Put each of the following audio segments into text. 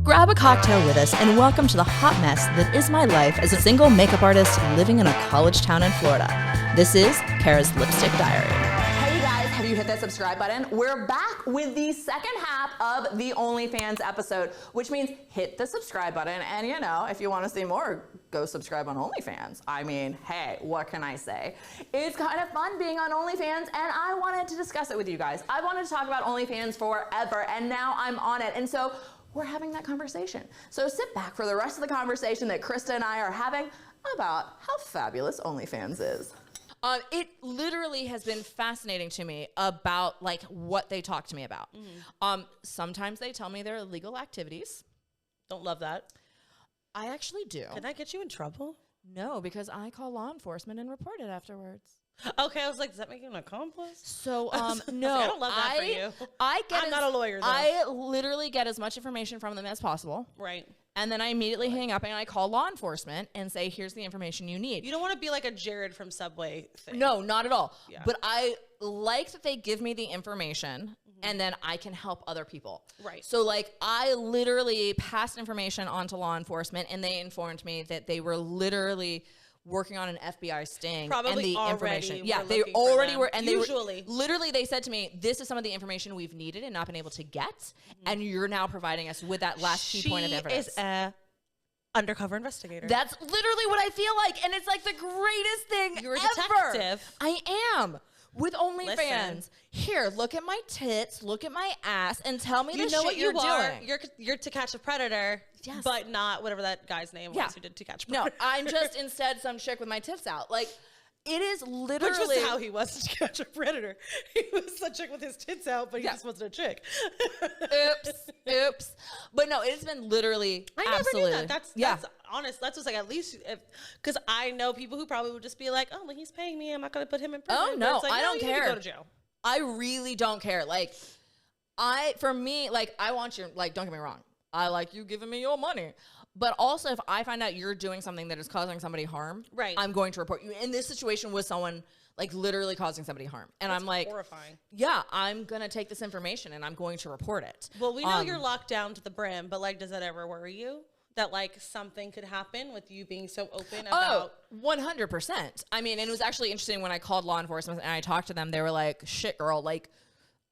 Grab a cocktail with us and welcome to the hot mess that is my life as a single makeup artist living in a college town in Florida. This is Kara's Lipstick Diary. Hey guys, have you hit that subscribe button? We're back with the second half of the OnlyFans episode, which means hit the subscribe button. And you know, if you want to see more, go subscribe on OnlyFans. I mean, hey, what can I say? It's kind of fun being on OnlyFans, and I wanted to discuss it with you guys. I wanted to talk about OnlyFans forever, and now I'm on it. And so we're having that conversation. So sit back for the rest of the conversation that Crysta and I are having about how fabulous OnlyFans is. It literally has been fascinating to me about like what they talk to me about. Sometimes they tell me they're illegal activities. Don't love that. I actually do. Can that get you in trouble? No, because I call law enforcement and report it afterwards. Okay, I was like, does that make you an accomplice? So, no. I don't love that for you. I'm not a lawyer, though. I literally get as much information from them as possible. Right. And then I immediately hang up and I call law enforcement and say, here's the information you need. You don't want to be like a Jared from Subway thing. No, not at all. Yeah. But I like that they give me the information and then I can help other people. Right. So like I literally passed information on to law enforcement and they informed me that they were literally working on an FBI sting. Probably and the already information. were Yeah, they looking for already them. were. And Usually. They said to me, this is some of the information we've needed and not been able to get. And you're now providing us with that last key point of evidence. She is a undercover investigator. That's literally what I feel like. And it's like the greatest thing You're a ever. detective. I am. With OnlyFans. Listen. Here, look at my tits, look at my ass, and tell me You the know shit what you're you are? doing. You're To Catch a Predator, Yes. but not whatever that guy's name was who did To Catch a Predator. No, I'm just instead some chick with my tits out. Like, it is literally... Which was how he was To Catch a Predator. He was a chick with his tits out, but he just wasn't a chick. Oops. But no, it's been literally I never absolutely... knew that. That's honest. That's just like at least because I know people who probably would just be like, oh, well, he's paying me. I'm not going to put him in prison. Oh, But no, it's like, I don't you need to care. go to jail. I really don't care. Like, I want your, like, don't get me wrong. I like you giving me your money. But also, if I find out you're doing something that is causing somebody harm, right, I'm going to report you. In this situation with someone, like, literally causing somebody harm. And That's I'm like, horrifying. Yeah, I'm going to take this information and I'm going to report it. Well, we know you're locked down to the brim, but, like, does that ever worry you? That, like, something could happen with you being so open about... 100%. I mean, and it was actually interesting when I called law enforcement and I talked to them. They were like, shit, girl, like,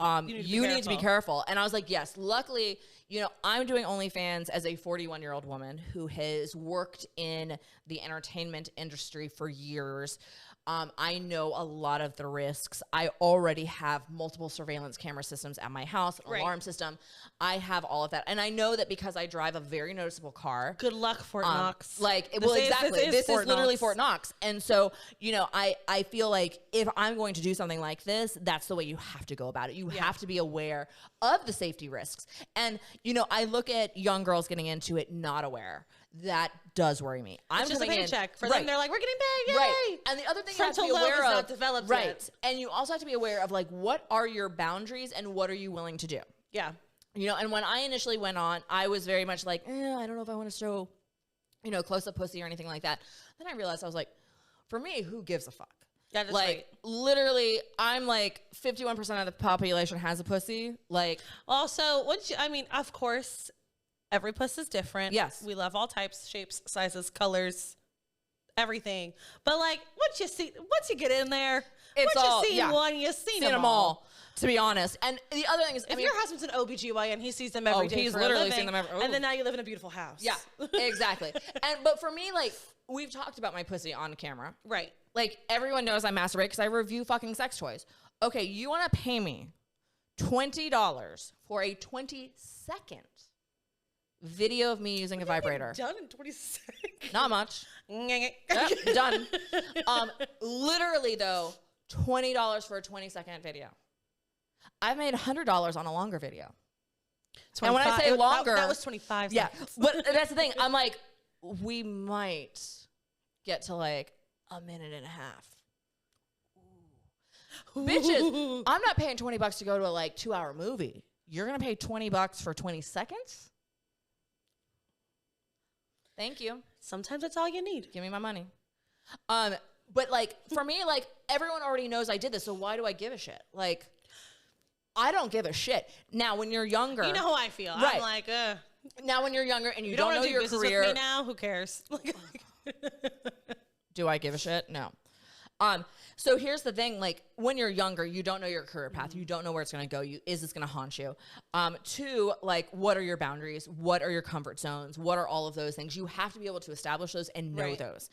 you need to be careful. And I was like, yes. Luckily, you know, I'm doing OnlyFans as a 41-year-old woman who has worked in the entertainment industry for years. I know a lot of the risks. I already have multiple surveillance camera systems at my house, an alarm system. I have all of that. And I know that because I drive a very noticeable car. Good luck, Fort Knox. This is literally Fort Knox. And so, you know, I feel like if I'm going to do something like this, that's the way you have to go about it. You have to be aware of the safety risks. And, you know, I look at young girls getting into it not aware. That does worry me. It's just a paycheck. For them, they're like, we're getting paid, yay! Right. And the other thing you have to be aware of, not developed yet. And you also have to be aware of, like, what are your boundaries and what are you willing to do? Yeah. You know, and when I initially went on, I was very much like, I don't know if I want to show, you know, close-up pussy or anything like that. Then I realized, I was like, for me, who gives a fuck? That is like, right. Literally, I'm like, 51% of the population has a pussy. Like, also, of course, every puss is different. Yes. We love all types, shapes, sizes, colors, everything. But, like, once you get in there, it's once all, you've seen one, you've seen them all. To be honest. And the other thing is, if your husband's an OBGYN, he sees them every day. He's for literally a living, seen them every. And then now you live in a beautiful house. Yeah, exactly. But for me, like, we've talked about my pussy on camera. Right. Like, everyone knows I masturbate because I review fucking sex toys. Okay, you want to pay me $20 for a 20-second video of me using a vibrator. Done in 20 seconds. Not much. Yep, done. Literally, though, $20 for a 20-second video. I've made $100 on a longer video. And when I say longer, that was 25 yeah, seconds. but that's the thing. I'm like, we might get to like a minute and a half. Ooh. Bitches, I'm not paying $20 to go to a like 2-hour movie. You're gonna pay $20 for 20 seconds? Thank you. Sometimes that's all you need. Give me my money. But like for me, like everyone already knows I did this, so why do I give a shit? Like, I don't give a shit. Now, when you're younger, you know how I feel. Right. I'm like, Now, when you're younger and you don't know do your business career, with me now, who cares? do I give a shit? No. So here's the thing, like when you're younger, you don't know your career path. You don't know where it's going to go. Is this going to haunt you? Two, like what are your boundaries? What are your comfort zones? What are all of those things? You have to be able to establish those and know those.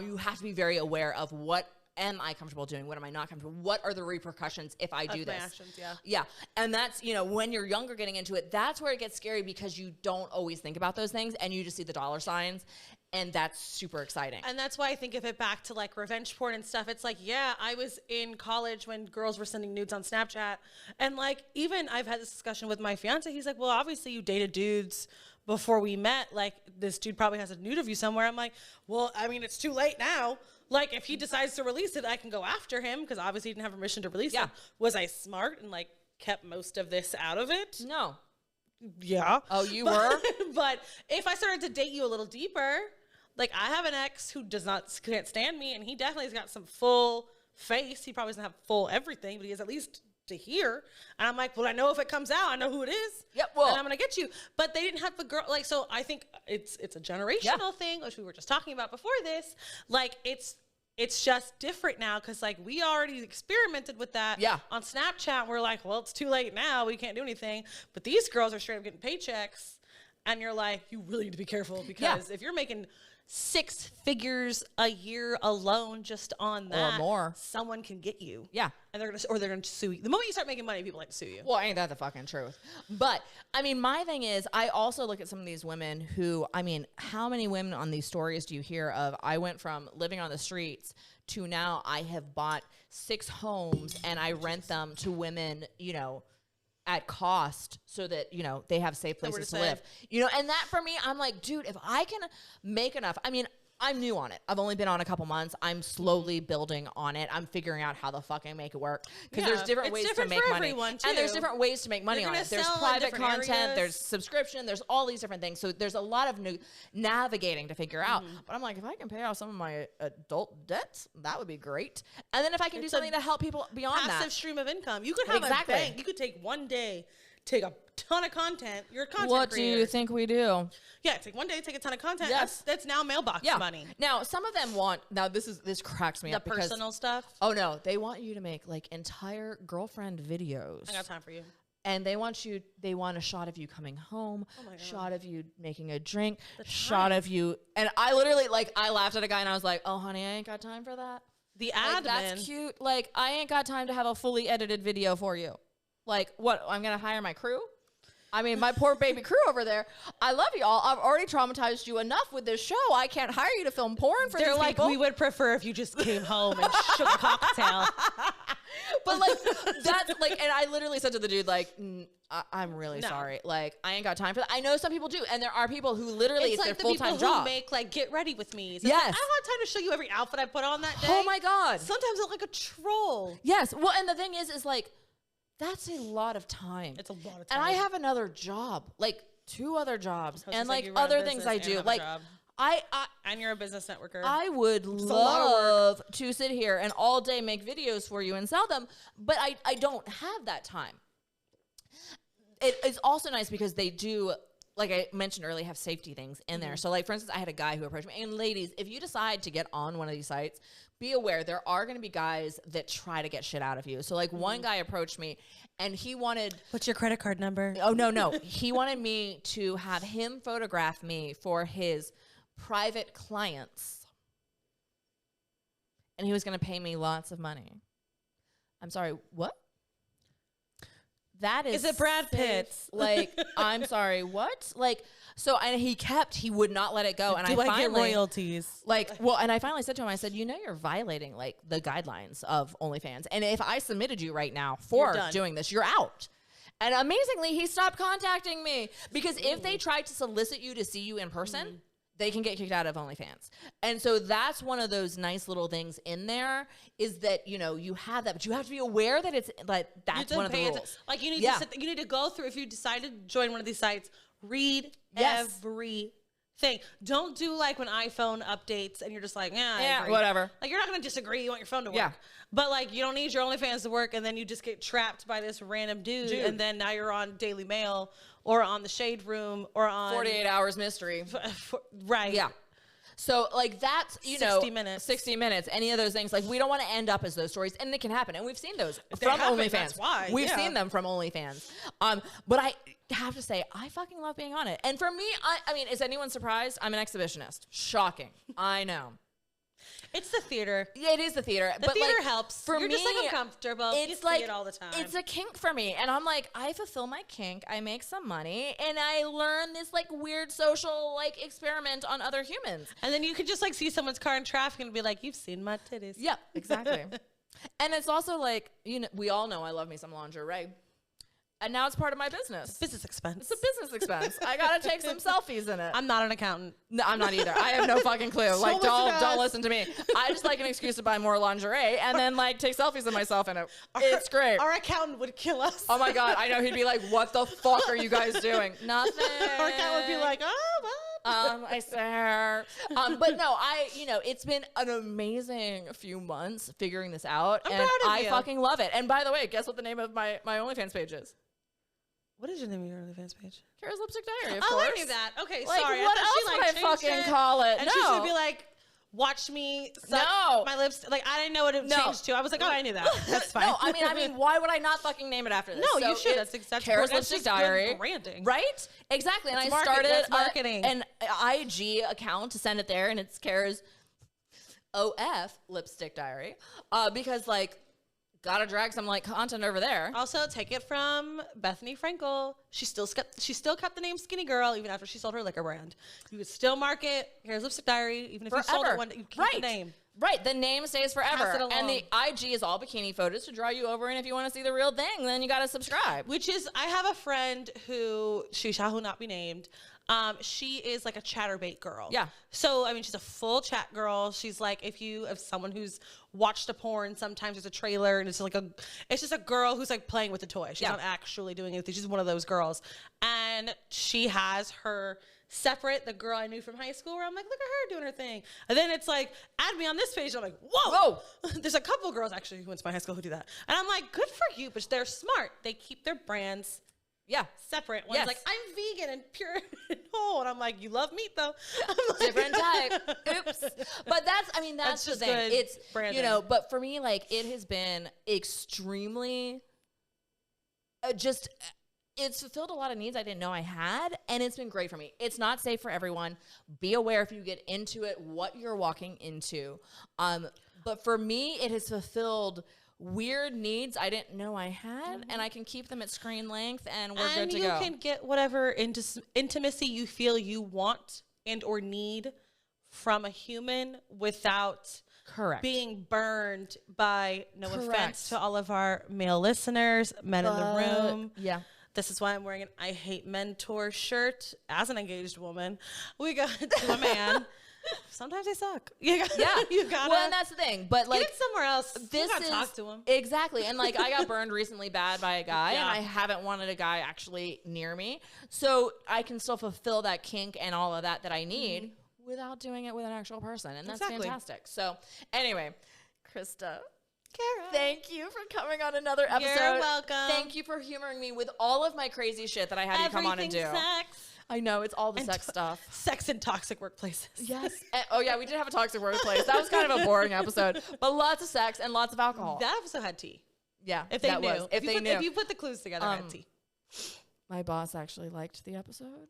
You have to be very aware of what am I comfortable doing? What am I not comfortable? What are the repercussions if I do this? Actions, yeah. And that's, when you're younger getting into it, that's where it gets scary because you don't always think about those things and you just see the dollar signs. And that's super exciting. And that's why I think of it back to like revenge porn and stuff. It's like, yeah, I was in college when girls were sending nudes on Snapchat. And like, even I've had this discussion with my fiance. He's like, well, obviously you dated dudes before we met. Like this dude probably has a nude of you somewhere. I'm like, well, I mean, it's too late now. Like if he decides to release it, I can go after him because obviously he didn't have permission to release it. Was I smart and like kept most of this out of it? No. Yeah. Oh, you were? But if I started to date you a little deeper, like I have an ex who can't stand me, and he definitely has got some full face. He probably doesn't have full everything, but he has at least to hear. And I'm like, well, I know if it comes out, I know who it is. Yep. Well, and I'm gonna get you. But they didn't have the girl. Like, so I think it's a generational thing, which we were just talking about before this. Like, it's just different now because like we already experimented with that on Snapchat. We're like, well, it's too late now. We can't do anything. But these girls are straight up getting paychecks, and you're like, you really need to be careful because if you're making 6 figures a year alone just on that, or more, someone can get you. Yeah. And they're gonna sue you. The moment you start making money, people like to sue you. Well, ain't that the fucking truth? But I mean, my thing is, I also look at some of these women who, I mean, how many women on these stories do you hear of? I went from living on the streets to now I have bought 6 homes and I rent them to women, at cost so that, they have safe places to live. And that for me, I'm like, dude, if I can make enough, I mean, I'm new on it. I've only been on a couple months. I'm slowly building on it. I'm figuring out how the fuck I make it work. Because there's different ways to make money. And there's different ways to make money on it. There's private content, there's subscription, there's all these different things. So there's a lot of new navigating to figure out. But I'm like, if I can pay off some of my adult debts, that would be great. And then if I can do something to help people beyond that. Passive stream of income. You could have a bank. You could take one day, take a ton of content. You're a content creator. What do you think we do? Yeah, take one day, take a ton of content. Yes. That's now mailbox money. Now, some of them want, this cracks me up. The personal stuff? Oh, no. They want you to make like entire girlfriend videos. I got time for you. And they want a shot of you coming home, shot of you making a drink, shot of you. And I literally, I laughed at a guy and I was like, oh, honey, I ain't got time for that. The admin. That's cute. Like, I ain't got time to have a fully edited video for you. Like, what? I'm going to hire my crew? I mean, my poor baby crew over there. I love y'all. I've already traumatized you enough with this show. I can't hire you to film porn for these people. They're like, we would prefer if you just came home and shook a cocktail. But that's and I literally said to the dude, I'm really sorry. Like, I ain't got time for that. I know some people do. And there are people who literally, it's their full-time job. Who make, get ready with me. So yes. I don't have time to show you every outfit I put on that day. Oh my God. Sometimes I look like a troll. Yes. Well, and the thing is that's a lot of time. It's a lot of time. And I have another job, 2 other jobs, and other things I do. And you're a business networker. I would love to sit here and all day make videos for you and sell them, but I don't have that time. It's also nice because they do, like I mentioned earlier, have safety things in there. So for instance, I had a guy who approached me, and ladies, if you decide to get on one of these sites, be aware there are going to be guys that try to get shit out of you. So one guy approached me and he wanted... What's your credit card number? Oh, no. He wanted me to have him photograph me for his private clients. And he was going to pay me lots of money. I'm sorry, what? That is it Brad Pitt? I'm sorry, what? And he would not let it go. And I finally get royalties. And I finally said to him, I said, you're violating the guidelines of OnlyFans. And if I submitted you right now for doing this, you're out. And amazingly, he stopped contacting me because if they tried to solicit you to see you in person, they can get kicked out of OnlyFans. And so that's one of those nice little things in there is that, you have that, but you have to be aware that it's that's one of the rules. You need to go through, if you decide to join one of these sites, read everything. Don't do when iPhone updates and you're just I agree. Whatever. You're not going to disagree. You want your phone to work. Yeah. But you don't need your OnlyFans to work, and then you just get trapped by this random dude. And then now you're on Daily Mail or on the Shade Room or on 48 Hours Mystery. Right. Yeah. So like that's, 60 minutes. 60 minutes, any of those things. Like we don't want to end up as those stories, and it can happen. And we've seen those They from happen, OnlyFans. that's why, We've yeah. seen them from OnlyFans. But I have to say, I fucking love being on it. And for me, I mean, is anyone surprised? I'm an exhibitionist. Shocking. I know. It's the theater. Yeah, it is the theater. The but theater like, helps. For You're me, just like uncomfortable. It's you see like it all the time. It's a kink for me, and I'm like, I fulfill my kink. I make some money, and I learn this like weird social like experiment on other humans. And then you could just like see someone's car in traffic and be like, "You've seen my titties." Yeah, exactly. And it's also like, you know, we all know I love me some lingerie. And now it's part of my business. Business expense. It's a business expense. I gotta take some selfies in it. I'm not an accountant. No, I'm not either. I have no fucking clue. So Like, listen to don't us. listen to me. I just like an excuse to buy more lingerie and then like take selfies of myself in it. It's great. Our accountant would kill us. Oh my God, I know. He'd be like, what the fuck are you guys doing? Nothing. Our accountant would be like, "Oh, what?" I swear. But no, it's been an amazing few months figuring this out. I'm and proud of I you. fucking love it. And by the way, guess what the name of my OnlyFans page is? What is your name of your OnlyFans page? Kara's Lipstick Diary, of Oh, course. I knew that. Okay, Like, sorry. what I else thought she, would I changed fucking it, call it? And she No. should be like, watch me suck No. my lips. Like, I didn't know what it No. changed to. I was like, oh, I knew that. That's fine. No, I mean, why would I not fucking name it after this? No, you should. it's That's exactly- Kara's that's Lipstick just good Diary. branding. Right? Exactly. And That's I started that's marketing. an IG account to send it there, and it's Kara's OF Lipstick Diary. Because, like, gotta drag some, like, content over there. Also, take it from Bethany Frankel. She still kept the name Skinny Girl even after she sold her liquor brand. You would still market Here's Lipstick Diary even if you sold it one day. You keep the name. Right, the name stays forever. Pass it And the along. IG is all bikini photos to draw you over, and if you want to see the real thing, then you gotta subscribe. Which is, I have a friend who, she shall not be named. She is like a chatterbait girl. Yeah. So, I mean, she's a full chat girl. She's like, if someone who's watched a porn, sometimes there's a trailer and it's just a girl who's like playing with a toy. She's Yeah. not actually doing anything. She's one of those girls. And she has her separate, the girl I knew from high school, where I'm like, look at her doing her thing. And then it's like, add me on this page. And I'm like, whoa. There's a couple of girls actually who went to my high school who do that. And I'm like, good for you, but they're smart. They keep their brands separate. One's Yes. like, I'm vegan and pure and whole. And I'm like, you love meat though. I'm like, Different type. Oops. But that's That's the just thing. good It's, branding. but for me, like, it has been extremely it's fulfilled a lot of needs I didn't know I had, and it's been great for me. It's not safe for everyone. Be aware if you get into it, what you're walking into. But for me, it has fulfilled weird needs I didn't know I had, and I can keep them at screen length, and we're good to go. And you can get whatever intimacy you feel you want and or need from a human without Correct. being burned by, no Correct. offense to all of our male listeners, men in the room. Yeah. This is why I'm wearing an I Hate Mentor shirt as an engaged woman. We got to a man. Sometimes they suck. You gotta, Well, and that's the thing. But like, get it somewhere else. this You gotta is talk to him. Exactly. And like, I got burned recently bad by a guy, and Yeah. I haven't wanted a guy actually near me. So I can still fulfill that kink and all of that I need without doing it with an actual person. And that's Exactly. fantastic. So anyway, Crysta, Kara. thank you for coming on another episode. You're welcome. Thank you for humoring me with all of my crazy shit that I had you come on and do. Everything sex. I know, it's all the sex stuff. Sex in toxic workplaces. Yes. Oh yeah, we did have a toxic workplace. That was kind of a boring episode, but lots of sex and lots of alcohol. That episode had tea. Yeah, If they that knew. was. If they knew. If you put the clues together, it had tea. My boss actually liked the episode.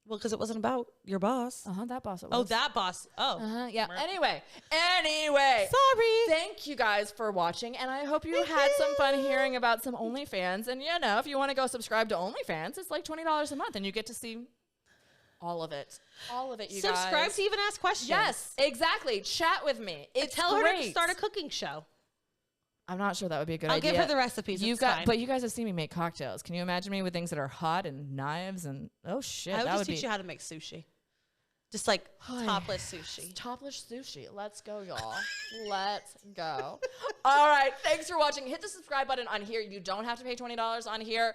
Well, because it wasn't about your boss. That boss it was. Oh, that boss. Oh. Yeah. Anyway. Sorry. Thank you guys for watching, and I hope you had some fun hearing about some OnlyFans. And if you want to go subscribe to OnlyFans, it's like $20 a month, and you get to see all of it. All of it, you guys. Subscribe to even ask questions. Yes, exactly. Chat with me. It's Tell her great. to start a cooking show. I'm not sure that would be a good I'll idea. give her the recipes. But you guys have seen me make cocktails. Can you imagine me with things that are hot and knives and oh shit? I would that just would teach be you how to make sushi. Just like topless sushi. topless sushi. Let's go, y'all. Let's go. All right. Thanks for watching. Hit the subscribe button on here. You don't have to pay $20 on here,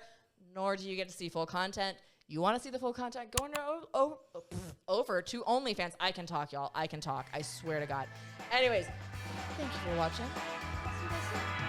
nor do you get to see full content. You want to see the full content? Go over to OnlyFans. I can talk, y'all. I can talk. I swear to God. Anyways, thank you for watching. See you guys soon.